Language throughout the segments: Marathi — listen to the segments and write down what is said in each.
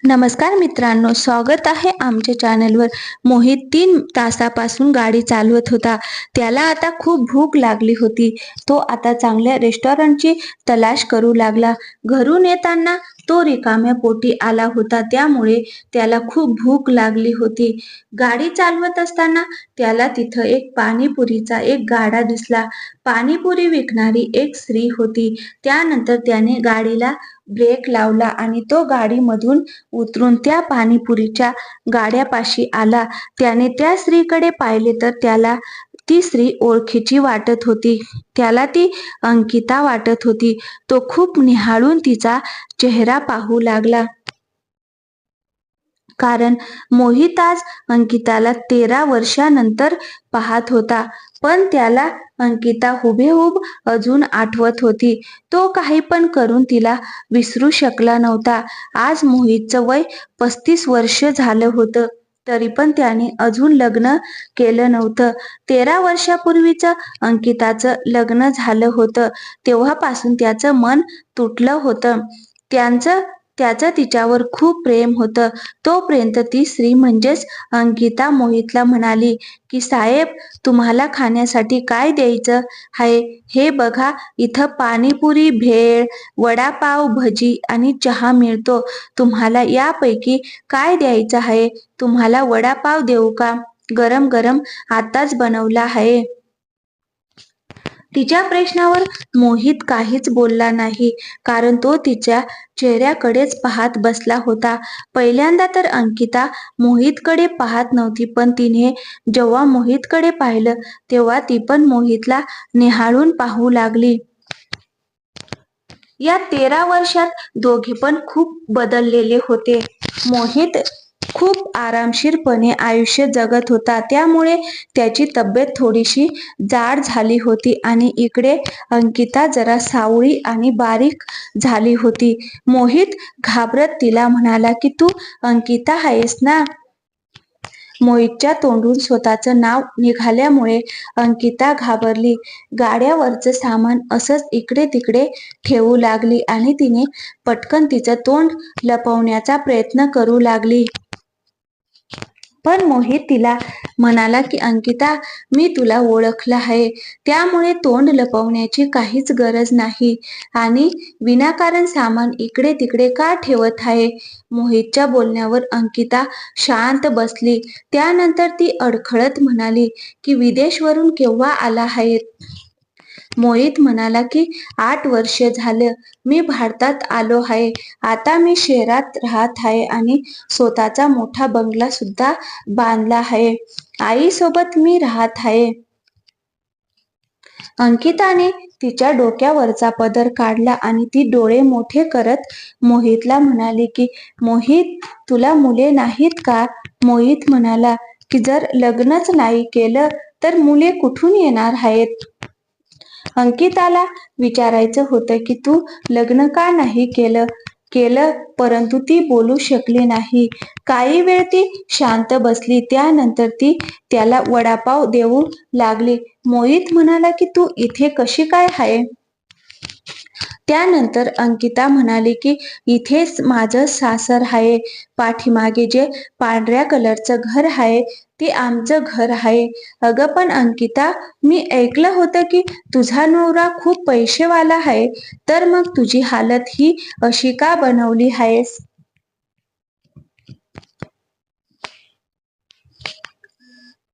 नमस्कार मित्रांनो, स्वागत आहे आमच्या चॅनलवर. मोहित 3 तासापासून गाडी चालवत होता. त्याला आता खूप भूक लागली होती. तो आता चांगल्या रेस्टॉरंटची तलाश करू लागला. घरून येताना तो रिकाम्या पोटी आला होता, त्यामुळे त्याला खूप भूक लागली होती. गाडी चालवत असताना त्याला तिथं एक पाणीपुरीचा एक गाडा दिसला. पाणीपुरी विकणारी एक स्त्री होती. त्यानंतर त्याने गाडीला ब्रेक लावला आणि तो गाडीमधून उतरून त्या पाणीपुरीच्या गाड्यापाशी आला. त्याने त्या स्त्रीकडे पाहिले तर त्याला ती स्त्री ओळखीची वाटत होती. त्याला ती अंकिता वाटत होती. तो खूप निहाळून तिचा चेहरा पाहू लागला. कारण मोहित आज अंकिताला 13 वर्षानंतर पाहत होता. पण त्याला अंकिता हुबेहूब अजून आठवत होती. तो काही पण करून तिला विसरू शकला नव्हता. आज मोहितचं वय 35 वर्ष झालं होतं, तरी पण त्याने अजून लग्न केलं नव्हतं. 13 वर्षापूर्वीच अंकिताचं लग्न झालं होतं. तेव्हापासून त्याचं मन तुटलं होतं. त्याचं तिच्यावर खूप प्रेम होतं. तोपर्यंत ती स्त्री म्हणजेच अंकिता मोहितला म्हणाली की साहेब, तुम्हाला खाण्यासाठी काय द्यायचं आहे? हे बघा, इथं पाणीपुरी, भेळ, वडापाव, भजी आणि चहा मिळतो. तुम्हाला यापैकी काय द्यायचं आहे? तुम्हाला वडापाव देऊ का? गरम गरम आताच बनवला आहे. तिच्या प्रश्नावर मोहित काहीच बोलला नाही, कारण तो तिच्या चेहऱ्याकडेच पाहत बसला होता. पहिल्यांदा तर अंकिता मोहितकडे पाहत नव्हती, पण तिने जेव्हा मोहितकडे पाहिलं तेव्हा ती पण मोहितला निहाळून पाहू लागली. या 13 वर्षात दोघे पण खूप बदललेले होते. मोहित खूप आरामशीरपणे आयुष्य जगत होता, त्यामुळे त्याची तब्येत थोडीशी जाड झाली होती आणि इकडे अंकिता जरा सावळी आणि बारीक झाली होती. मोहित घाबरत तिला म्हणाला की तू अंकिता आहेस ना? मोहितच्या तोंडून स्वतःचं नाव निघाल्यामुळे अंकिता घाबरली. गाड्यावरचं सामान असंच इकडे तिकडे ठेवू लागली आणि तिने पटकन तिचं तोंड लपवण्याचा प्रयत्न करू लागली. पण मोहित तिला म्हणाला की अंकिता, मी तुला ओळखलं आहे, त्यामुळे तोंड लपवण्याची काहीच गरज नाही आणि विनाकारण सामान इकडे तिकडे का ठेवत आहे? मोहितच्या बोलण्यावर अंकिता शांत बसली. त्यानंतर ती अडखळत म्हणाली की विदेशवरून केव्हा आला आहेत? मोहित म्हणाला की 8 वर्ष झालं मी भारतात आलो आहे. आता मी शहरात राहत आहे आणि स्वतःचा मोठा बंगला सुद्धा बांधला आहे. आईसोबत मी राहत आहे. अंकिताने तिच्या डोक्यावरचा पदर काढला आणि ती डोळे मोठे करत मोहितला म्हणाली की मोहित, तुला मुले नाहीत का? मोहित म्हणाला की जर लग्नच नाही केलं तर मुले कुठून येणार आहेत? अंकिताला विचारायचं होतं की तू लग्न का नाही केलं, परंतु ती बोलू शकली नाही. काही वेळ ती शांत बसली. त्यानंतर ती त्याला वडापाव देऊ लागली. मोहित म्हणाला की तू इथे कशी काय आहे? त्यानंतर अंकिता म्हणाली की इथेच माझं सासर आहे. पाठीमागे जे पांढऱ्या कलरचं घर आहे ते आमचं घर आहे. अगं पण अंकिता, मी ऐकलं होतं की तुझा नवरा खूप पैसेवाला आहे, तर मग तुझी हालत ही अशी का बनवली आहेस?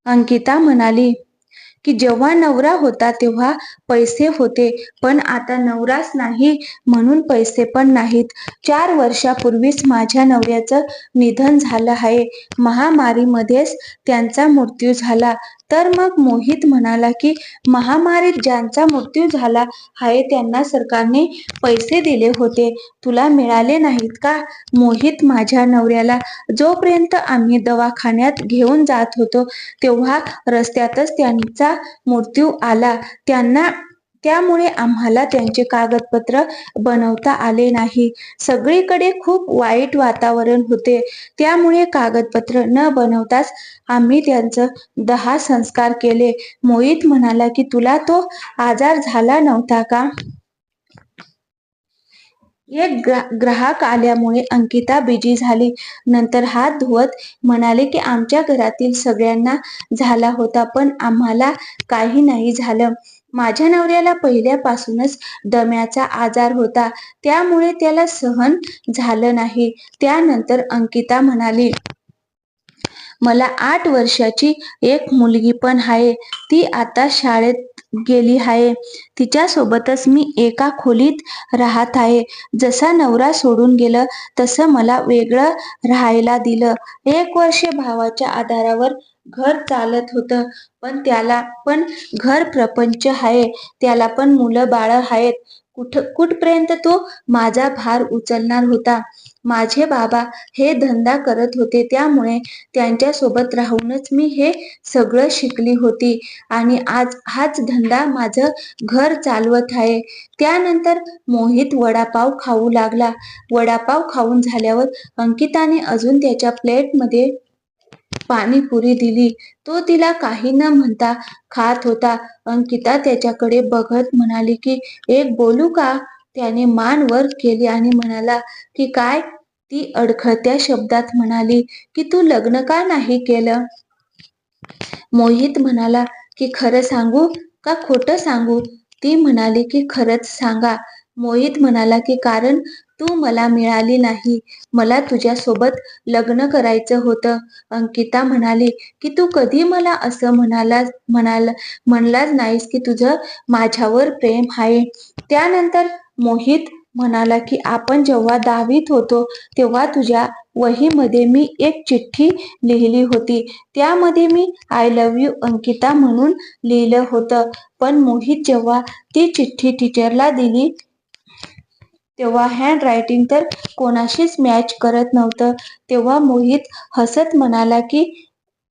अंकिता म्हणाली की जेव्हा नवरा होता तेव्हा पैसे होते, पण आता नवराच नाही म्हणून पैसे पण नाहीत. 4 वर्षापूर्वीच माझ्या नवऱ्याचं निधन झालं आहे. महामारीमध्येच त्यांचा मृत्यू झाला. तर मग मोहित म्हणाला की महामारीत ज्यांचा मृत्यू झाला आहे त्यांना सरकारने पैसे दिले होते, तुला मिळाले नाहीत का? मोहित, माझ्या नवऱ्याला जोपर्यंत आम्ही दवाखान्यात घेऊन जात होतो तेव्हा रस्त्यातच त्यांचा मृत्यू आला. त्यामुळे आम्हाला त्यांचे कागदपत्र बनवता आले नाही. सगळीकडे खूप वाईट वातावरण होते, त्यामुळे कागदपत्र न बनवताच आम्ही त्यांचं 10 संस्कार केले. मोहित म्हणाला की तुला तो आजार झाला नव्हता का? एक ग्राहक आल्यामुळे अंकिता बिझी झाली. नंतर हात धुवत म्हणाले की आमच्या घरातील सगळ्यांना झाला होता पण आम्हाला काही नाही झालं. माझ्या नवऱ्याला पहिल्यापासूनच दम्याचा आजार होता त्यामुळे त्याला सहन झालं नाही. त्यानंतर अंकिता म्हणाली, मला 8 वर्षाची एक मुलगी पण आहे. ती आता शाळेत गेली आहे. तिच्यासोबतच मी एका खोलीत राहत आहे. जसा नवरा सोडून गेलं तसं मला वेगळं राहायला दिलं. 1 वर्ष भावाच्या आधारावर घर चालत होतं. पण त्याला पण घर प्रपंच आहे. त्याला पण मुलं बाळं आहेत. कुठपर्यंत तो माझा भार उचलणार होता. माझे बाबा हे धंदा करत होते त्यामुळे त्यांच्यासोबत राहूनच मी हे सगळं शिकली होती आणि आज हाच धंदा माझं घर चालवत आहे. त्यानंतर मोहित वडापाव खाऊ लागला. वडापाव खाऊन झाल्यावर अंकिताने अजून त्याच्या प्लेटमध्ये पाणीपुरी दिली. तो तिला काही न म्हणता खात होता. अंकिता त्याच्याकडे बघत म्हणाली की एक बोलू का? त्याने मान वर केली आणि म्हणाला की काय? ती अडखळत्या शब्दात म्हणाली की तू लग्न का नाही केलं? मोहित म्हणाला की खरं सांगू का खोटं सांगू? ती म्हणाली की खरंच सांगा. मोहित म्हणाला की कारण तू मला मिळाली नाही. मला तुझ्यासोबत लग्न करायचं होतं. अंकिता म्हणाली की तू कधी मला असं म्हणलाच नाहीस की तुझं माझ्यावर प्रेम आहे. त्यानंतर मोहित म्हणाला की आपण जेव्हा 10वीत होतो तेव्हा तुझ्या वहीमध्ये मी एक चिठ्ठी लिहिली होती. त्यामध्ये मी आय लव्ह यू अंकिता म्हणून लिहिलं होतं. पण मोहित जेव्हा ती चिठ्ठी टीचरला दिली तेव्हा हँडरायटिंग तर कोणाशीच मॅच करत नव्हतं. तेव्हा मोहित हसत म्हणाला की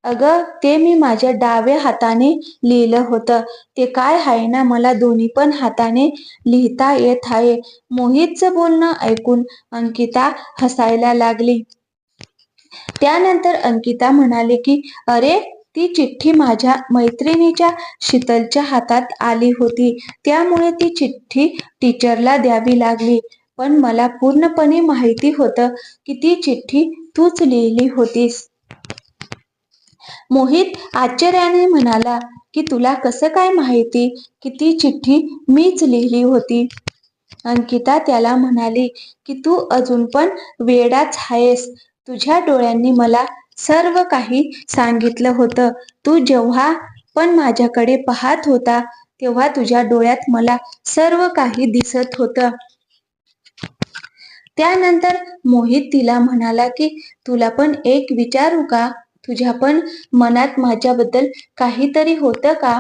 अगं ते मी माझ्या डाव्या हाताने लिहिलं होतं. ते काय आहे ना मला दोन्ही पण हाताने लिहिता येत आहे. मोहितचं बोलणं ऐकून अंकिता हसायला लागली. त्यानंतर अंकिता म्हणाली की अरे ती चिठ्ठी माझ्या मैत्रिणीच्या शीतलच्या हातात आली होती त्यामुळे ती चिठ्ठी टीचरला द्यावी लागली. पण मला पूर्णपणे माहिती होतं की ती चिठ्ठी तूच लिहिली होतीस. मोहित आश्चर्याने म्हणाला की तुला कसं काय माहिती की ती चिठ्ठी मीच लिहिली होती? अंकिता त्याला म्हणाली की तू अजून पण वेडाच आहेस. तुझ्या डोळ्यांनी मला सर्व काही सांगितलं होतं. तू जेव्हा पण माझ्याकडे पाहत होता तेव्हा तुझ्या डोळ्यात मला सर्व काही दिसत होतं. त्यानंतर मोहित तिला म्हणाला की तुला पण एक विचारू का? तुझ्या पण मनात माझ्याबद्दल काहीतरी होतं का?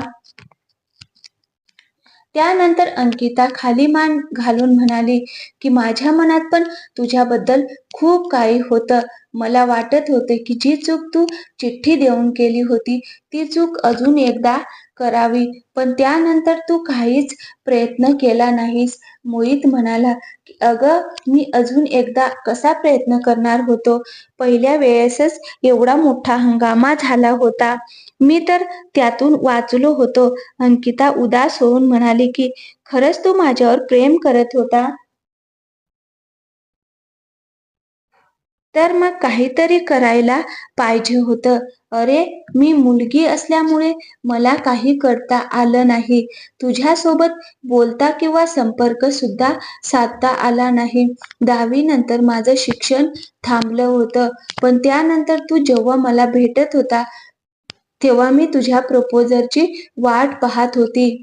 त्यानंतर अंकिता खाली मान घालून म्हणाली की माझ्या मनात पण तुझ्याबद्दल खूप काही होतं. मला वाटत होते की जी चूक तू चिठ्ठी देऊन केली होती ती चूक अजून एकदा करावी पण त्यानंतर तू काहीच प्रयत्न केला नाहीस. मोहित म्हणाला की अगं मी अजून एकदा कसा प्रयत्न करणार होतो? पहिल्या वेळेसच एवढा मोठा हंगामा झाला होता. मी तर त्यातून वाचलो होतो. अंकिता उदास होऊन म्हणाली की खरंच तू माझ्यावर प्रेम करत होता? तर मग काहीतरी करायला पाहिजे होतं. अरे मी मुलगी असल्यामुळे मला काही करता आलं नाही. तुझ्यासोबत बोलता किंवा संपर्क सुद्धा साधता आला नाही. 10वी नंतर माझं शिक्षण थांबलं होतं. पण त्यानंतर तू जेव्हा मला भेटत होता तेव्हा मी तुझ्या प्रपोजलची वाट पाहत होती.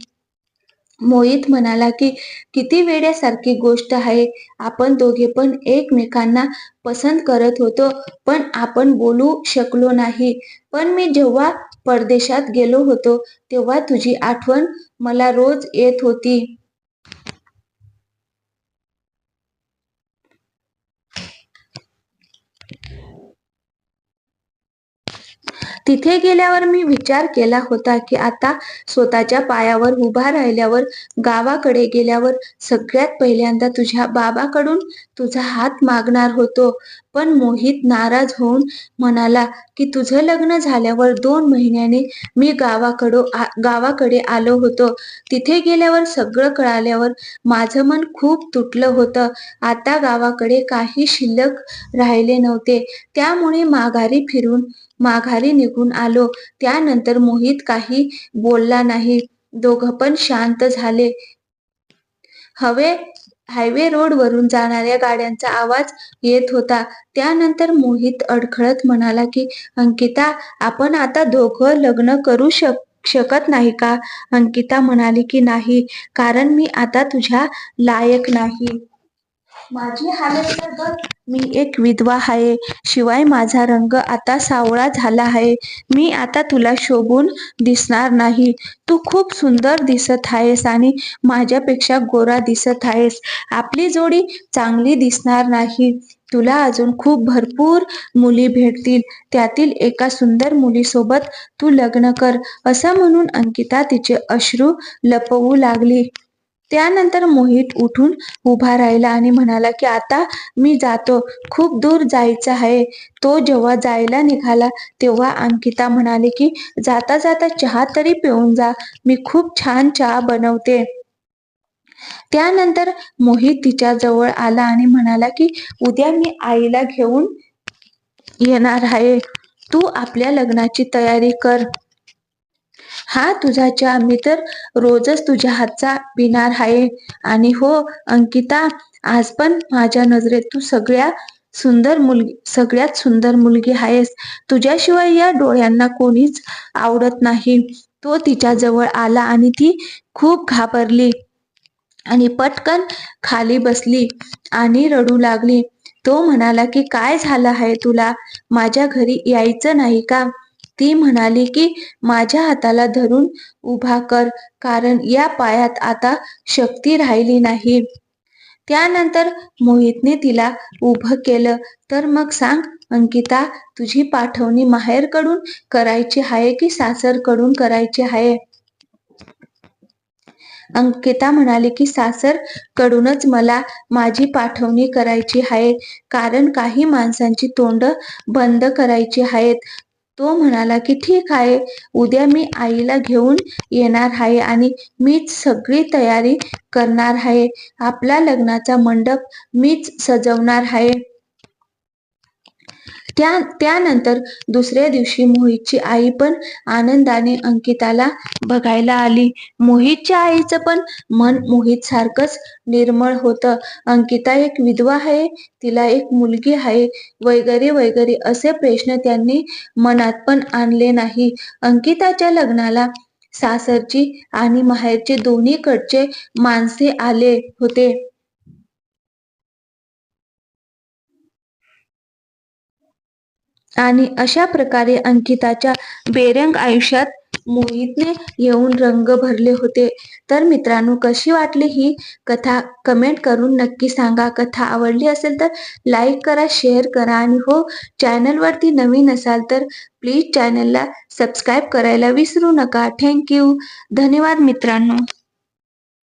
मोहित म्हणाला की किती वेड्यासारखी गोष्ट आहे. आपण दोघे पण एकमेकांना पसंत करत होतो पण आपण बोलू शकलो नाही. पण मी जेव्हा परदेशात गेलो होतो तेव्हा तुझी आठवण मला रोज येत होती. तिथे गेल्यावर मी विचार केला होता की आता स्वतःच्या पायावर उभा राहिल्यावर, गावाकडे गेल्यावर सगळ्यात पहिल्यांदा तुझ्या बाबाकडून तुझा हात मागणार होतो. पण मोहित नाराज होऊन म्हणाला की तुझं लग्न झाल्यावर 2 महिन्याने मी गावाकडे आलो होतो. तिथे गेल्यावर सगळं कळाल्यावर माझं मन खूप तुटलं होतं. आता गावाकडे काही शिल्लक राहिले नव्हते. त्यामुळे माघारी निघून आलो. त्यानंतर मोहित काही बोलला नाही. दोघं पण शांत झाले. हवे हायवे रोडवरून जाणाऱ्या गाड्यांचा आवाज येत होता. त्यानंतर मोहित अडखळत म्हणाला की अंकिता, आपण आता दोघं लग्न करू शकत नाही का? अंकिता म्हणाली की नाही, कारण मी आता तुझ्या लायक नाही. माझी हालत तर बघ, मी एक विधवा आहे. शिवाय माझा रंग आता सावळा झाला आहे. मी आता तुला शोभून दिसणार नाही. तू खूप सुंदर दिसत आहेस आणि माझ्यापेक्षा गोरा दिसत आहेस. आपली जोडी चांगली दिसणार नाही. तुला अजून खूप भरपूर मुली भेटतील. त्यातील एका सुंदर मुलीसोबत तू लग्न कर, असं म्हणून अंकिता तिचे अश्रू लपवू लागली. त्यानंतर मोहित उठून उभा राहिला आणि म्हणाला की आता मी जातो, खूप दूर जायचं आहे. तो जेव्हा जायला निघाला तेव्हा अंकिता म्हणाली की जाता जाता चहा तरी पिऊन जा, मी खूप छान चहा बनवते. त्यानंतर मोहित तिच्या जवळ आला आणि म्हणाला की उद्या मी आईला घेऊन येणार आहे. तू आपल्या लग्नाची तयारी कर. हा तुझा चहा मी तर रोजच तुझ्या हातचा पिणार आहे. आणि हो अंकिता, आज पण माझ्या नजरेत तू सगळ्यात सुंदर मुलगी आहेस. तुझ्याशिवाय या डोळ्यांना कोणीच आवडत नाही. तो तिच्या जवळ आला आणि ती खूप घाबरली आणि पटकन खाली बसली आणि रडू लागली. तो म्हणाला की काय झालं आहे तुला? माझ्या घरी यायचं नाही का? ती म्हणाली की माझ्या हाताला धरून उभा कर, कारण या पायात आता शक्ती राहिली नाही. त्यानंतर मोहितने तिला उभं केलं. तर मग सांग अंकिता, तुझी पाठवणी माहेरकडून करायची आहे की सासरकडून करायची आहे? अंकिता म्हणाली की सासर कडूनच मला माझी पाठवणी करायची आहे, कारण काही माणसांची तोंड बंद करायची आहेत. तो म्हणाला की ठीक आहे, उद्या मी आईला घेऊन येणार आहे आणि मीच सगळी तयारी करणार आहे. आपला लग्नाचा मंडप मीच सजवणार आहे. त्यानंतर दुसऱ्या दिवशी मोहितची आई पण आनंदाने अंकिताला बघायला आली. मोहितच्या आईचं पण मन मोहित सारखंच निर्मळ होतं. अंकिता एक विधवा आहे, तिला एक मुलगी आहे, वगैरे वगैरे असे प्रश्न त्यांनी मनात पण आणले नाही. अंकिताच्या लग्नाला सासरची आणि माहेरचे दोन्हीकडचे माणसे आले होते. आणि अशा प्रकारे अंकिताच्या बेरंग आयुष्यात मोहितने येऊन रंग भरले होते. तर मित्रांनो, कशी वाटली ही कथा कमेंट करून नक्की सांगा. कथा आवडली असेल तर लाईक करा, शेअर करा आणि हो, चॅनलवरती नवीन असाल तर प्लीज चॅनलला सबस्क्राईब करायला विसरू नका. थँक्यू. धन्यवाद मित्रांनो.